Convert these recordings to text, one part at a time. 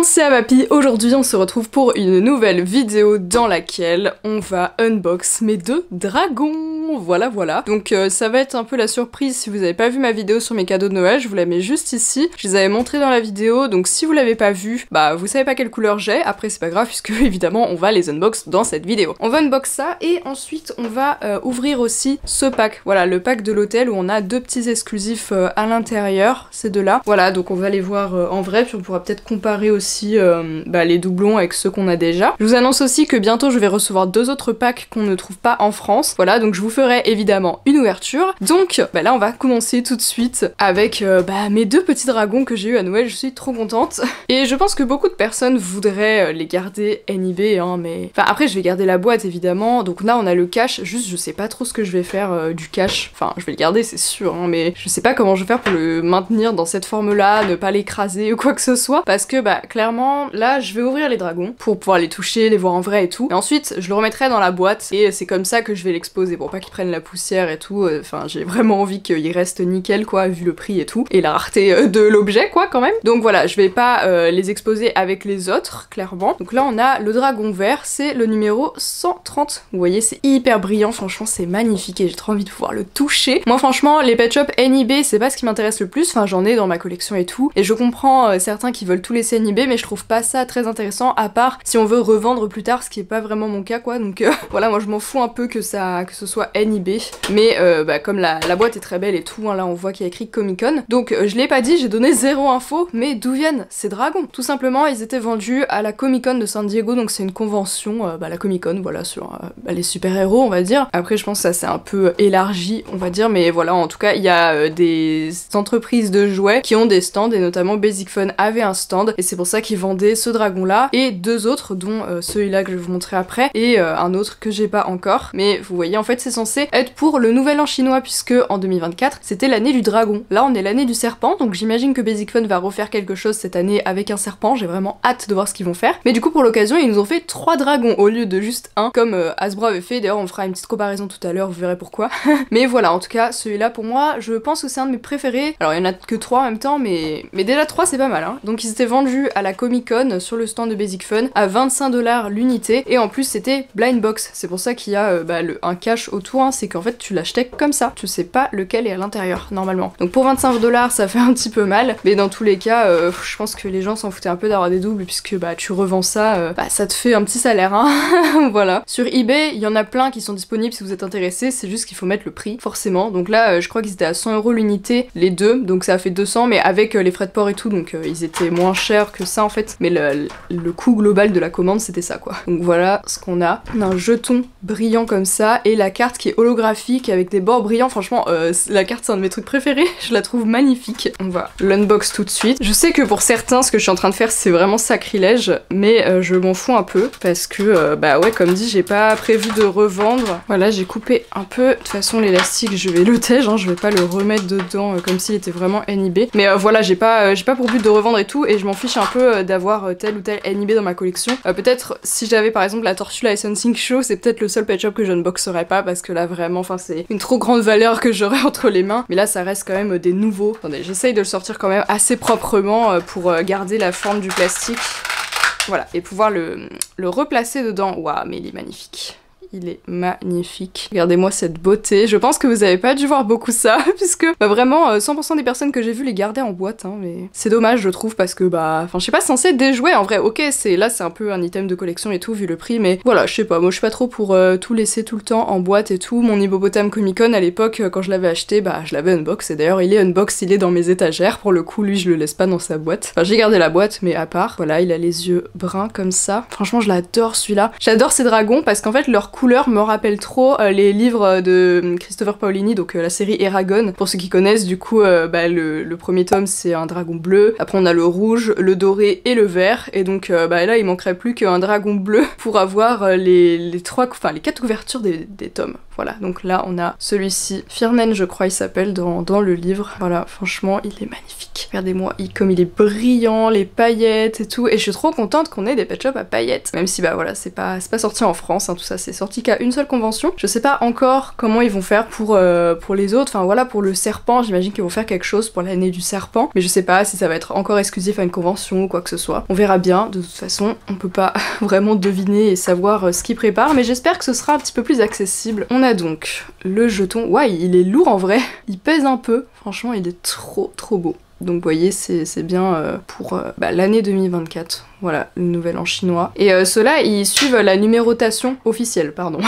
c'est Amapi, aujourd'hui on se retrouve pour une nouvelle vidéo dans laquelle on va unbox mes deux dragons, voilà. Donc ça va être un peu la surprise si vous avez pas vu ma vidéo sur mes cadeaux de Noël, je vous la mets juste ici, je les avais montrés dans la vidéo, donc si vous l'avez pas vu, bah vous savez pas quelle couleur j'ai, après c'est pas grave puisque évidemment on va les unbox dans cette vidéo. On va unbox ça et ensuite on va ouvrir aussi ce pack, voilà le pack de l'hôtel où on a deux petits exclusifs à l'intérieur, ces deux-là. Voilà, donc on va les voir en vrai, puis on pourra peut-être comparer aussi les doublons avec ceux qu'on a déjà. Je vous annonce aussi que bientôt je vais recevoir deux autres packs qu'on ne trouve pas en France. Voilà, donc je vous ferai évidemment une ouverture. Donc là on va commencer tout de suite avec mes deux petits dragons que j'ai eu à Noël, je suis trop contente. Et je pense que beaucoup de personnes voudraient les garder NIB, hein, mais... Enfin après je vais garder la boîte évidemment, donc là on a le cache, juste je sais pas trop ce que je vais faire du cache. Enfin je vais le garder c'est sûr, hein, mais je sais pas comment je vais faire pour le maintenir dans cette forme-là, ne pas l'écraser ou quoi que ce soit, parce que clairement là je vais ouvrir les dragons pour pouvoir les toucher, les voir en vrai et tout, et ensuite je le remettrai dans la boîte et c'est comme ça que je vais l'exposer pour pas qu'il prenne la poussière et tout. Enfin j'ai vraiment envie qu'il reste nickel quoi, vu le prix et tout, et la rareté de l'objet quoi quand même. Donc voilà, je vais pas les exposer avec les autres clairement. Donc là on a le dragon vert, c'est le numéro 130, vous voyez c'est hyper brillant, franchement c'est magnifique et j'ai trop envie de pouvoir le toucher. Moi franchement les Pet Shop NIB c'est pas ce qui m'intéresse le plus, enfin j'en ai dans ma collection et tout, et je comprends certains qui veulent tous laisser NIB, mais je trouve pas ça très intéressant à part si on veut revendre plus tard, ce qui est pas vraiment mon cas quoi, donc voilà, moi je m'en fous un peu que ce soit NIB, mais comme la boîte est très belle et tout, hein, là on voit qu'il y a écrit Comic Con, donc je l'ai pas dit, j'ai donné zéro info, mais d'où viennent ces dragons? Tout simplement ils étaient vendus à la Comic Con de San Diego, donc c'est une convention, la Comic Con voilà, sur les super héros on va dire. Après je pense que ça c'est un peu élargi on va dire, mais voilà, en tout cas il y a des entreprises de jouets qui ont des stands, et notamment Basic Fun avait un stand, et c'est pour ça qu'ils vendaient ce dragon là et deux autres, dont celui-là que je vais vous montrer après, et un autre que j'ai pas encore, mais vous voyez en fait c'est censé être pour le nouvel an chinois, puisque en 2024 c'était l'année du dragon. Là on est l'année du serpent, donc j'imagine que Basic Fun va refaire quelque chose cette année avec un serpent, j'ai vraiment hâte de voir ce qu'ils vont faire. Mais du coup pour l'occasion ils nous ont fait 3 dragons au lieu de juste un, comme Hasbro avait fait, d'ailleurs on fera une petite comparaison tout à l'heure, vous verrez pourquoi. Mais voilà, en tout cas celui-là pour moi je pense que c'est un de mes préférés. Alors il y en a que 3 en même temps, mais déjà 3 c'est pas mal hein. Donc ils étaient vendus à la Comic Con sur le stand de Basic Fun à 25$ l'unité, et en plus c'était blind box, c'est pour ça qu'il y a un cache autour, hein, c'est qu'en fait tu l'achetais comme ça, tu sais pas lequel est à l'intérieur normalement. Donc pour 25$ ça fait un petit peu mal, mais dans tous les cas je pense que les gens s'en foutaient un peu d'avoir des doubles, puisque tu revends ça, ça te fait un petit salaire hein. Voilà. Sur eBay il y en a plein qui sont disponibles si vous êtes intéressés, c'est juste qu'il faut mettre le prix forcément. Donc là je crois qu'ils étaient à 100€ l'unité les deux, donc ça a fait 200, mais avec les frais de port et tout, donc ils étaient moins chers que ça en fait, mais le coût global de la commande c'était ça quoi. Donc voilà ce qu'on a. On a un jeton brillant comme ça, et la carte qui est holographique avec des bords brillants, franchement la carte c'est un de mes trucs préférés, je la trouve magnifique. On va l'unbox tout de suite. Je sais que pour certains ce que je suis en train de faire c'est vraiment sacrilège, mais je m'en fous un peu, parce que ouais comme dit j'ai pas prévu de revendre. Voilà, j'ai coupé un peu, de toute façon l'élastique je vais le tège, hein, je vais pas le remettre dedans comme s'il était vraiment NIB, mais voilà j'ai pas pour but de revendre et tout, et je m'en fiche un peu d'avoir tel ou tel NIB dans ma collection. Peut-être si j'avais par exemple la Tortue Licensing Show, c'est peut-être le seul Pet Shop que je unboxerais pas, parce que là vraiment enfin c'est une trop grande valeur que j'aurais entre les mains, mais là ça reste quand même des nouveaux. Attendez, j'essaye de le sortir quand même assez proprement pour garder la forme du plastique, voilà, et pouvoir le replacer dedans. Waouh, mais il est magnifique. Il est magnifique. Regardez-moi cette beauté. Je pense que vous avez pas dû voir beaucoup ça, puisque vraiment 100% des personnes que j'ai vues les gardaient en boîte, hein, mais c'est dommage je trouve, parce que enfin je sais pas, c'est censé être des jouets en vrai, ok là c'est un peu un item de collection et tout vu le prix, mais voilà, je sais pas, moi je suis pas trop pour tout laisser tout le temps en boîte et tout. Mon hippopotame Comic Con à l'époque quand je l'avais acheté, je l'avais unbox, et d'ailleurs il est unbox, il est dans mes étagères, pour le coup lui je le laisse pas dans sa boîte. Enfin j'ai gardé la boîte, mais à part, voilà, il a les yeux bruns comme ça. Franchement je l'adore celui-là. J'adore ces dragons parce qu'en fait leur couleur me rappelle trop les livres de Christopher Paolini, donc la série Eragon, pour ceux qui connaissent. Du coup le premier tome c'est un dragon bleu, après on a le rouge, le doré et le vert, et donc là il manquerait plus qu'un dragon bleu pour avoir les 4 couvertures des tomes. Voilà, donc là on a celui-ci, Firnen je crois il s'appelle dans le livre. Voilà, franchement il est magnifique. Regardez-moi, comme il est brillant, les paillettes et tout. Et je suis trop contente qu'on ait des pet shops à paillettes. Même si bah voilà, c'est pas sorti en France, hein, tout ça, c'est sorti qu'à une seule convention. Je sais pas encore comment ils vont faire pour les autres. Enfin voilà, pour le serpent, j'imagine qu'ils vont faire quelque chose pour l'année du serpent. Mais je sais pas si ça va être encore exclusif à une convention ou quoi que ce soit. On verra bien. De toute façon, on peut pas vraiment deviner et savoir ce qu'ils préparent. Mais j'espère que ce sera un petit peu plus accessible. On a donc le jeton. Ouais, il est lourd en vrai. Il pèse un peu. Franchement, il est trop beau. Donc vous voyez, c'est bien pour l'année 2024. Voilà, le nouvel an chinois. Et ceux-là, ils suivent la numérotation officielle, pardon.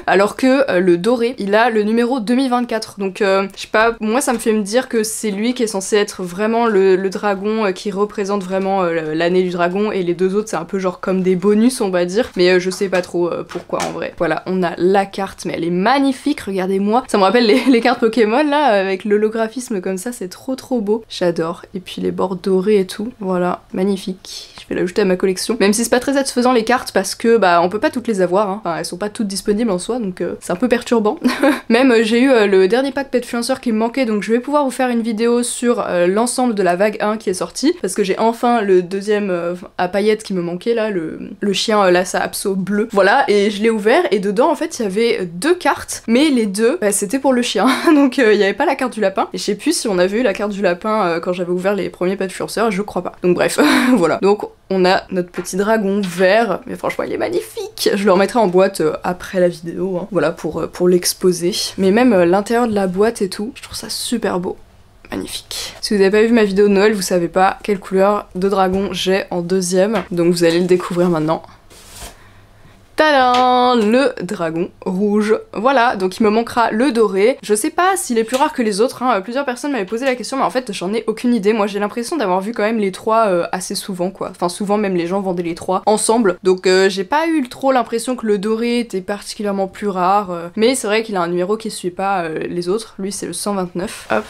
Alors que le doré, il a le numéro 2024. Donc, je sais pas, moi ça me fait me dire que c'est lui qui est censé être vraiment le dragon qui représente vraiment l'année du dragon. Et les deux autres, c'est un peu genre comme des bonus, on va dire. Mais je sais pas trop pourquoi en vrai. Voilà, on a la carte, mais elle est magnifique, regardez-moi. Ça me rappelle les cartes Pokémon là, avec l'holographisme comme ça, c'est trop beau. J'adore. Et puis les bords dorés et tout. Voilà, magnifique. Je vais l'ajouter à ma collection. Même si c'est pas très satisfaisant les cartes parce que bah on peut pas toutes les avoir, hein. Enfin elles sont pas toutes disponibles en soi donc c'est un peu perturbant. Même j'ai eu le dernier pack Petfluencer qui me manquait donc je vais pouvoir vous faire une vidéo sur l'ensemble de la vague 1 qui est sortie parce que j'ai enfin le deuxième à paillettes qui me manquait là, le chien Lhasa Apso bleu. Voilà et je l'ai ouvert et dedans en fait il y avait deux cartes mais les deux bah, c'était pour le chien donc il y avait pas la carte du lapin et je sais plus si on avait eu la carte du lapin quand j'avais ouvert les premiers Petfluencer, je crois pas. Donc bref, voilà. Donc on a notre petit dragon vert, mais franchement il est magnifique. Je le remettrai en boîte après la vidéo, hein. Voilà pour l'exposer. Mais même l'intérieur de la boîte et tout, je trouve ça super beau. Magnifique. Si vous n'avez pas vu ma vidéo de Noël, vous savez pas quelle couleur de dragon j'ai en deuxième, donc vous allez le découvrir maintenant. Tadam, le dragon rouge. Voilà, donc il me manquera le doré. Je sais pas s'il est plus rare que les autres, hein. Plusieurs personnes m'avaient posé la question, mais en fait j'en ai aucune idée. Moi j'ai l'impression d'avoir vu quand même les trois assez souvent quoi. Enfin souvent même les gens vendaient les trois ensemble. Donc j'ai pas eu trop l'impression que le doré était particulièrement plus rare. Mais c'est vrai qu'il a un numéro qui suit pas les autres. Lui c'est le 129. Hop,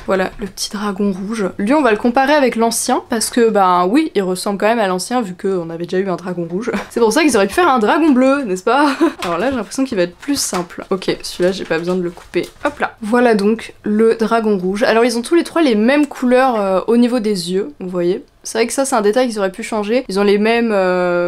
voilà le petit dragon rouge. Lui on va le comparer avec l'ancien parce que bah oui il ressemble quand même à l'ancien vu qu'on avait déjà eu un dragon rouge. C'est pour ça qu'ils auraient pu faire un dragon bleu, n'est-ce pas? Alors là j'ai l'impression qu'il va être plus simple. Ok, celui-là j'ai pas besoin de le couper. Hop là. Voilà donc le dragon rouge. Alors ils ont tous les trois les mêmes couleurs au niveau des yeux, vous voyez. C'est vrai que ça c'est un détail qu'ils auraient pu changer. Ils ont les mêmes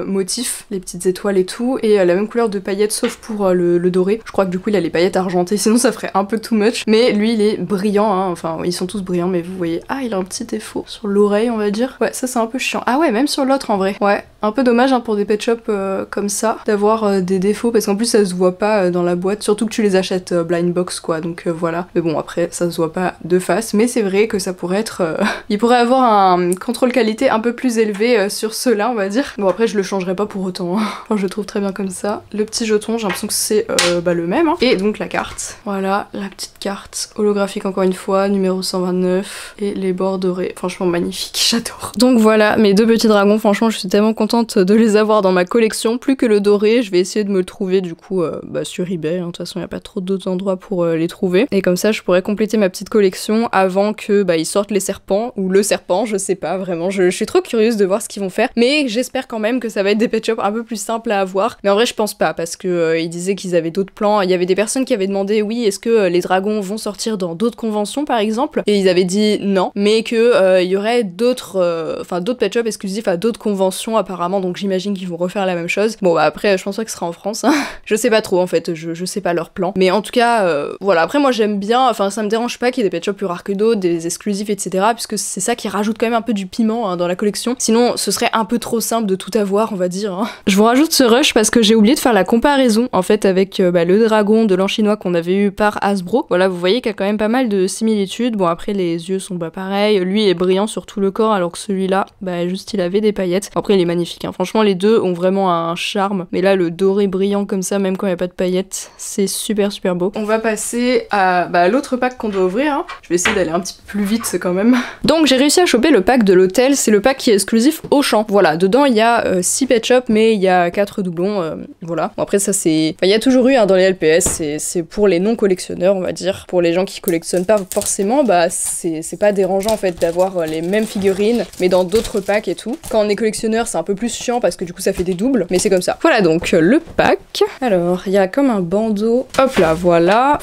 motifs, les petites étoiles et tout, et la même couleur de paillettes sauf pour le doré. Je crois que du coup il a les paillettes argentées, sinon ça ferait un peu too much. Mais lui il est brillant, hein. Enfin ils sont tous brillants mais vous voyez, ah il a un petit défaut sur l'oreille on va dire. Ouais ça c'est un peu chiant. Ah ouais même sur l'autre en vrai. Ouais, un peu dommage hein, pour des pet shops comme ça, d'avoir des défauts parce qu'en plus ça se voit pas dans la boîte, surtout que tu les achètes blind box quoi, donc voilà. Mais bon après ça se voit pas de face, mais c'est vrai que ça pourrait être... il pourrait avoir un contrôle qualité un peu plus élevé sur ceux-là on va dire. Bon après je le changerai pas pour autant, hein. Enfin je le trouve très bien comme ça. Le petit jeton j'ai l'impression que c'est le même hein. Et donc la carte, voilà la petite carte holographique encore une fois, numéro 129 et les bords dorés, franchement magnifique, j'adore. Donc voilà mes deux petits dragons, franchement je suis tellement contente de les avoir dans ma collection, plus que le doré, je vais essayer de me le trouver du coup sur eBay, hein. De toute façon il n'y a pas trop d'autres endroits pour les trouver. Et comme ça je pourrais compléter ma petite collection avant que ils sortent les serpents, ou le serpent, je sais pas vraiment, je suis trop curieuse de voir ce qu'ils vont faire, mais j'espère quand même que ça va être des pet shops un peu plus simples à avoir. Mais en vrai je pense pas, parce que ils disaient qu'ils avaient d'autres plans. Il y avait des personnes qui avaient demandé oui est-ce que les dragons vont sortir dans d'autres conventions par exemple, et ils avaient dit non, mais que il y aurait d'autres d'autres pet shops exclusifs à d'autres conventions apparemment, donc j'imagine qu'ils vont refaire la même chose. Bon après je pense pas que ce sera en France, hein. Je sais pas trop en fait, je sais pas leur plan, mais en tout cas voilà. Après moi j'aime bien, enfin ça me dérange pas qu'il y ait des pet shops plus rares que d'autres, des exclusifs etc, puisque c'est ça qui rajoute quand même un peu du piment hein, dans la collection. Sinon ce serait un peu trop simple de tout avoir on va dire, hein. Je vous rajoute ce rush parce que j'ai oublié de faire la comparaison en fait avec le dragon de l'an chinois qu'on avait eu par Hasbro. Voilà vous voyez qu'il y a quand même pas mal de similitudes. Bon après les yeux sont pas pareils, lui est brillant sur tout le corps alors que celui-là juste il avait des paillettes. Après il est magnifique hein. Franchement les deux ont vraiment un charme, mais là le doré brillant comme ça même quand il n'y a pas de paillettes c'est super beau. On va passer à l'autre pack qu'on doit ouvrir hein. Je vais essayer d'aller un petit peu plus vite quand même. Donc j'ai réussi à choper le pack de l'hôtel c'est le pack qui est exclusif Auchan. Voilà, dedans il y a 6 pet shop, mais il y a 4 doublons, voilà. Bon, après ça c'est... Enfin, il y a toujours eu dans les LPS, c'est pour les non-collectionneurs on va dire. Pour les gens qui collectionnent pas forcément, bah c'est pas dérangeant en fait d'avoir les mêmes figurines, mais dans d'autres packs et tout. Quand on est collectionneur c'est un peu plus chiant parce que du coup ça fait des doubles, mais c'est comme ça. Voilà donc le pack. Alors, il y a comme un bandeau. Hop là, voilà.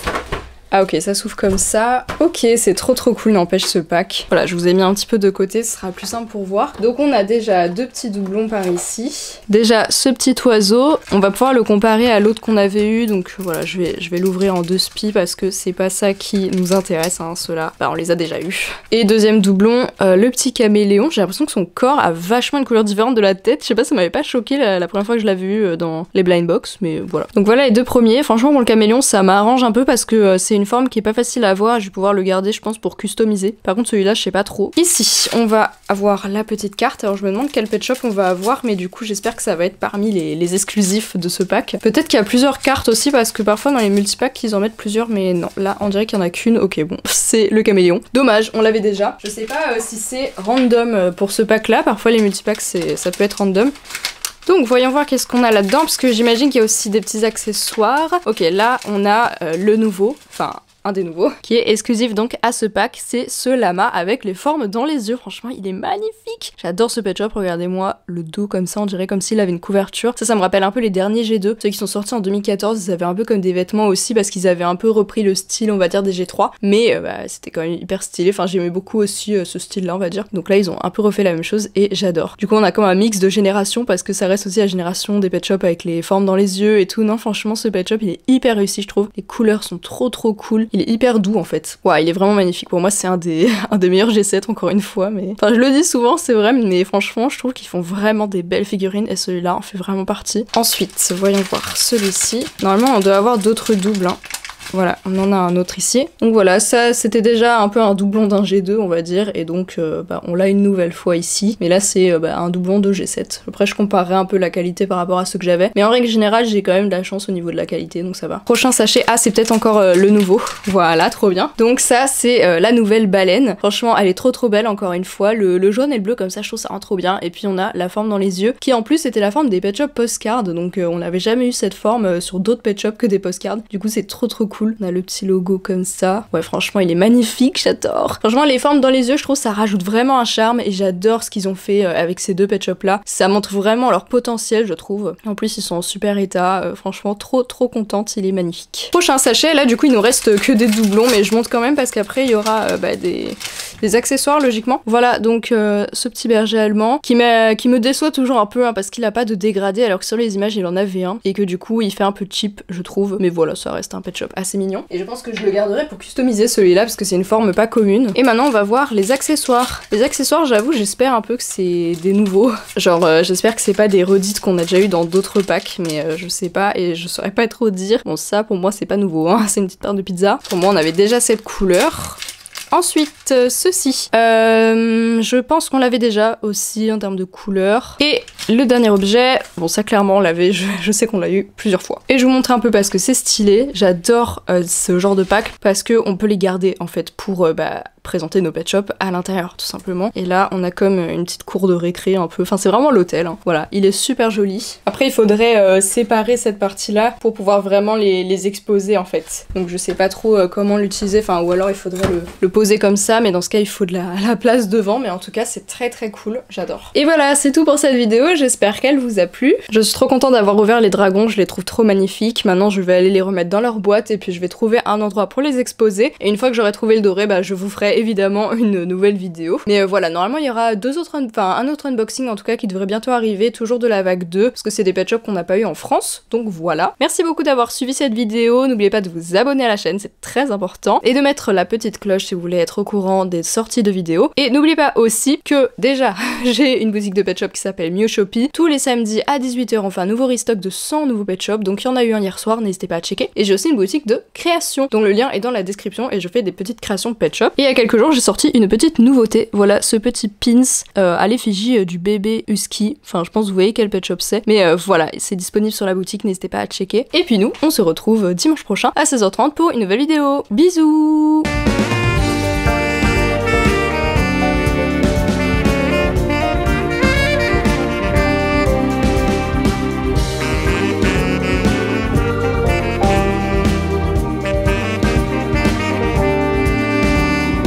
Ah ok, ça s'ouvre comme ça. Ok, c'est trop cool, n'empêche ce pack. Voilà, je vous ai mis un petit peu de côté, ce sera plus simple pour voir. Donc on a déjà 2 petits doublons par ici. Déjà ce petit oiseau, on va pouvoir le comparer à l'autre qu'on avait eu. Donc voilà, je vais l'ouvrir en 2 spies parce que c'est pas ça qui nous intéresse, hein, ceux-là. Bah on les a déjà eu. Et deuxième doublon, le petit caméléon. J'ai l'impression que son corps a vachement une couleur différente de la tête. Je sais pas, ça m'avait pas choqué la première fois que je l'avais vu dans les blind box, mais voilà. Donc voilà les 2 premiers. Franchement, pour le caméléon, ça m'arrange un peu parce que c'est une forme qui est pas facile à avoir, je vais pouvoir le garder je pense pour customiser. Par contre celui-là je sais pas trop. Ici on va avoir la petite carte, alors je me demande quel pet shop on va avoir, mais du coup j'espère que ça va être parmi les exclusifs de ce pack. Peut-être qu'il y a plusieurs cartes aussi parce que parfois dans les multipacks ils en mettent plusieurs, mais non, là on dirait qu'il y en a qu'une. Ok bon, c'est le caméléon. Dommage, on l'avait déjà. Je sais pas si c'est random pour ce pack là, parfois les multipacks ça peut être random. Donc voyons voir qu'est-ce qu'on a là-dedans, parce que j'imagine qu'il y a aussi des petits accessoires. Ok, là on a le nouveau, enfin un des nouveaux, qui est exclusif donc à ce pack, c'est ce lama avec les formes dans les yeux. Franchement il est magnifique. J'adore ce pet shop, regardez-moi le dos comme ça, on dirait comme s'il avait une couverture. Ça me rappelle un peu les derniers G2, ceux qui sont sortis en 2014, ils avaient un peu comme des vêtements aussi parce qu'ils avaient un peu repris le style on va dire des G3, mais c'était quand même hyper stylé. Enfin j'aimais beaucoup aussi ce style là on va dire. Donc là ils ont un peu refait la même chose et j'adore. Du coup on a comme un mix de générations parce que ça reste aussi la génération des pet shops avec les formes dans les yeux et tout. Non franchement ce pet shop il est hyper réussi je trouve. Les couleurs sont trop cool. Il est hyper doux en fait. Ouais, il est vraiment magnifique. Pour moi, c'est un des meilleurs G7 encore une fois. Mais enfin, je le dis souvent, c'est vrai, mais franchement, je trouve qu'ils font vraiment des belles figurines et celui-là en fait vraiment partie. Ensuite, voyons voir celui-ci. Normalement, on doit avoir d'autres doubles. Hein. Voilà, on en a un autre ici. Donc voilà, ça c'était déjà un peu un doublon d'un G2 on va dire, et donc on l'a une nouvelle fois ici. Mais là c'est un doublon de G7. Après je comparerai un peu la qualité par rapport à ceux que j'avais. Mais en règle générale j'ai quand même de la chance au niveau de la qualité, donc ça va. Prochain sachet, ah c'est peut-être encore le nouveau. Voilà, trop bien. Donc ça c'est la nouvelle baleine. Franchement elle est trop belle encore une fois. Le jaune et le bleu comme ça je trouve ça rend trop bien. Et puis on a la forme dans les yeux, qui en plus était la forme des pet shop postcards. Donc on n'avait jamais eu cette forme sur d'autres pet shops que des postcards. Du coup c'est trop cool. On a le petit logo comme ça. Ouais, franchement, il est magnifique, j'adore. Franchement, les formes dans les yeux, je trouve ça rajoute vraiment un charme et j'adore ce qu'ils ont fait avec ces 2 pet shops là. Ça montre vraiment leur potentiel, je trouve. En plus, ils sont en super état. Franchement, trop contente, il est magnifique. Prochain sachet, là, du coup, il nous reste que des doublons, mais je monte quand même parce qu'après, il y aura des accessoires, logiquement. Voilà, donc ce petit berger allemand qui me déçoit toujours un peu hein, parce qu'il a pas de dégradé alors que sur les images, il en avait un et que du coup, il fait un peu cheap, je trouve. Mais voilà, ça reste un pet shop assez mignon. Et je pense que je le garderai pour customiser celui-là parce que c'est une forme pas commune. Et maintenant on va voir les accessoires. Les accessoires j'avoue j'espère un peu que c'est des nouveaux. Genre j'espère que c'est pas des redites qu'on a déjà eu dans d'autres packs, mais je sais pas et je saurais pas trop dire. Bon ça pour moi c'est pas nouveau hein, c'est une petite paire de pizza. Pour moi on avait déjà cette couleur. Ensuite, ceci. Je pense qu'on l'avait déjà aussi en termes de couleur. Et le dernier objet, bon ça clairement on l'avait, je sais qu'on l'a eu plusieurs fois. Et je vous montre un peu parce que c'est stylé. J'adore ce genre de pack parce qu'on peut les garder en fait pour présenter nos pet shops à l'intérieur tout simplement. Et là on a comme une petite cour de récré un peu, enfin c'est vraiment l'hôtel. Hein. Voilà, il est super joli. Après il faudrait séparer cette partie là pour pouvoir vraiment les exposer en fait. Donc je sais pas trop comment l'utiliser, enfin ou alors il faudrait le poser comme ça, mais dans ce cas il faut de la place devant, mais en tout cas c'est très cool, j'adore. Et voilà, c'est tout pour cette vidéo, j'espère qu'elle vous a plu. Je suis trop contente d'avoir ouvert les dragons, je les trouve trop magnifiques. Maintenant je vais aller les remettre dans leur boîte et puis je vais trouver un endroit pour les exposer. Et une fois que j'aurai trouvé le doré, je vous ferai évidemment une nouvelle vidéo. Mais voilà, normalement il y aura un autre unboxing en tout cas qui devrait bientôt arriver, toujours de la vague 2, parce que c'est des pet shops qu'on n'a pas eu en France, donc voilà. Merci beaucoup d'avoir suivi cette vidéo, n'oubliez pas de vous abonner à la chaîne, c'est très important, et de mettre la petite cloche si vous voulez être au courant des sorties de vidéos. Et n'oubliez pas aussi que déjà j'ai une boutique de pet shop qui s'appelle Mio Shopee. Tous les samedis à 18 h on fait un nouveau restock de 100 nouveaux pet shops, donc il y en a eu un hier soir, n'hésitez pas à checker. Et j'ai aussi une boutique de création dont le lien est dans la description et je fais des petites créations pet shop. Et il y a quelques jours j'ai sorti une petite nouveauté, voilà ce petit pins à l'effigie du bébé husky. Enfin je pense que vous voyez quel pet shop c'est, mais voilà, c'est disponible sur la boutique, n'hésitez pas à checker. Et puis nous on se retrouve dimanche prochain à 16 h 30 pour une nouvelle vidéo. Bisous.